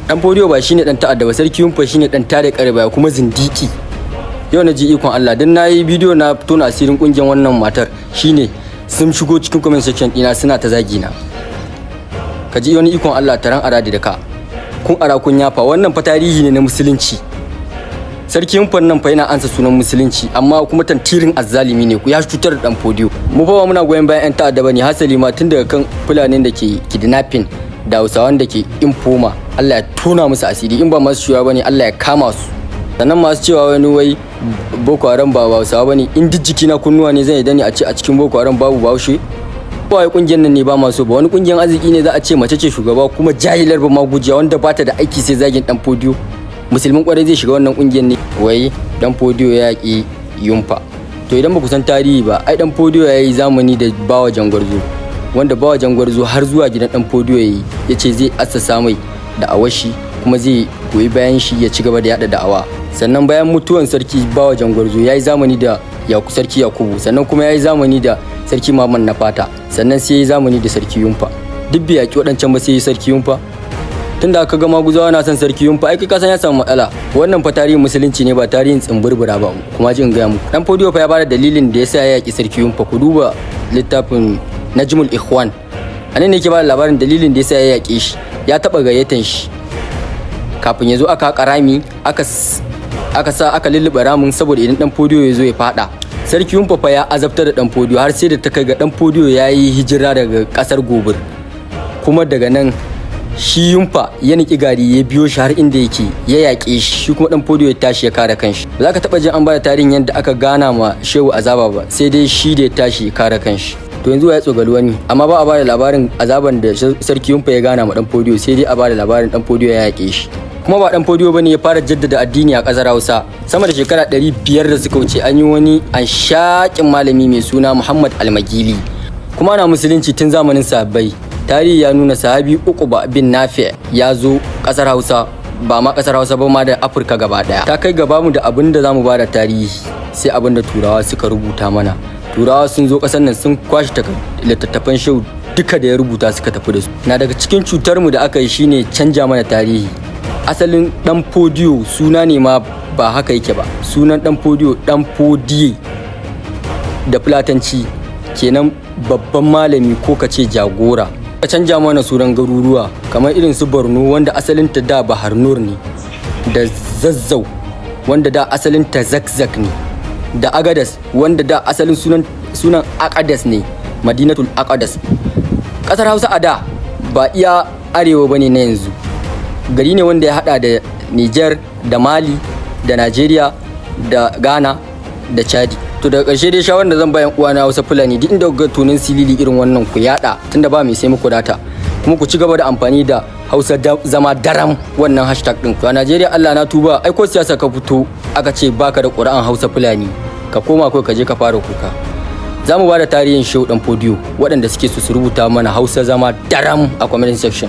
Danfodio ba shine dan ta'adda ba, sarki yunfa shine dan tare karba kuma zindiki. Yau na ji ikon Allah dan nayi bidiyo na tona asirin kungiyar wannan matar shine sun shigo cikin comment section dina suna ta zagi na. Ka ji wani ikon Allah taran aradi da ka. Kun ara kun yafa wannan fa tarihi ne na musulunci. Sarki yunfan nan fa yana ansa sunan musulunci amma kuma tantirin azzalimi ne ku ya cutar da Danfodio. Mu fa muna goyen bayan yan ta'adda bane, hasali ma tun daga kan fulanin da ke kidnapping da Hausawan da ke infoma, Allah ya tona musu asiri, in ba masu cewa bane Allah ya kama su. Sannan masu cewa wani wai Boko Haram ba Hausawa bane, in jiki na kunnuwa ne zan yi dani a ce a cikin Boko Haram babu Bahaushe. Ba wai kungiyar nan ne ba maso ba, wani kungiyar arziki ne za a ce mace ce shugaba kuma jahilar ba magujiya wanda bata da aiki sai zagin Danfodio. Musulmin kwarai zai shiga wannan kungiyar ne wai Danfodio ya yaki yunfa. To idan ba ku san tarihi ba, ai Danfodio ya yi zamani da bawa jangwarzo, wanda bawa jangwarzo har zuwa gidan Danfodio ya ce zai assasa mai da awashi kuma zai goyi bayan shi ya ci gaba da yada da'awa. Sannan bayan mutuwan sarki bawa jangwarzo ya yi zamani da sarki Yakubu, sannan kuma ya yi zamani da sarki Muhammad na fata, sannan sai ya yi zamani da sarki yunfa. Duk bai yaki waɗancan ba sai ya sarki yunfa. Tunda aka ga maguzawa na son sarki yunfa, ai ka san ya samu matsala. Wannan fa tarihin musulunci ne ba tarihin tsimbirbira ba, kuma ji in ga muku. Danfodio fa ya bada dalilin da yasa ya yaki sarki yunfa. Ku duba littafin Najmul Ikhwan, anan ne yake bada labarin dalilin da yasa ya yake shi. Ya taba gayyatan shi kafin ya zo aka karami aka lulluɓe ramin saboda idan Danfodio ya zo ya fada. Sarki yunfa fa ya azabtar da Danfodio har sai da ta kai ga Danfodio ya yi hijira daga kasar Gobir, kuma daga nan shi yunfa ya niki gari ya biyo shi har inda yake ya yaƙe shi kuma Danfodio ya tashi ya kare kanshi. Ba za ka taɓa jin an bada tarihin yadda aka gana ma shehu azaba ba, sai dai shi da ya tashi ya kare kanshi. To yanzu ya tsogali wani, amma ba a bada labarin azaban da sarki yunfa ya gana ma Danfodio, sai dai a bada labarin Danfodio ya yaƙe shi. Kuma ba Danfodio bane ya fara jaddada addini a ƙasar Hausa. Sama da shekara 500 da suka wuce an yi wani anshaƙin malami mai suna Muhammad Almagili, kuma ana musulunci tun zamanin sahabbai. Tarihi ya nuna sahabi Uqba bin Nafi ya zo ƙasar Hausa, ba ma ƙasar Hausa ba ma da Afirka gaba ɗaya. Ta kai gaba mu da abin da zamu bada tarihi sai abin da Turawa suka rubuta mana. Turawa sun zo ƙasar nan sun kwashi littattafan shehu duka da ya rubuta suka tafi da su. Na daga cikin cutar mu da aka yi shine canja mana tarihi. Asalin Danfodio suna ne ma ba haka yake ba. Sunan Danfodio Danfodiye da Fulatanci kenan babban malami ko kace jagora. Ka canja mana sunan garuruwa kamar irin su Borno wanda asalinta da Bahar Nur ne, da Zazzau wanda da asalinta Zakzak ne, da Agadas wanda da asalin sunan Akadas ne, Madinatul Akadas. Kasar Hausa a da ba iya arewa bane na yanzu, gari ne wanda ya hada da Niger da Mali da Nigeria da Ghana da Chadi. To daga ƙarshe dai shawarar da zan bayan uwana Hausa Fulani, duk inda ga tunin silili irin wannan ku yada, tunda ba mai sai muku data, kuma ku ci gaba da amfani da Hausa zama daram wannan hashtag din. To a Najeriya Allah na tuba, ai ko siyasa ka fito aka ce baka da ƙura'an Hausa Fulani, ka koma kai ka je ka fara kuka. Za mu ba da tarihin shehu Danfodio waɗanda suke su rubuta mana Hausa zama daram a comment section.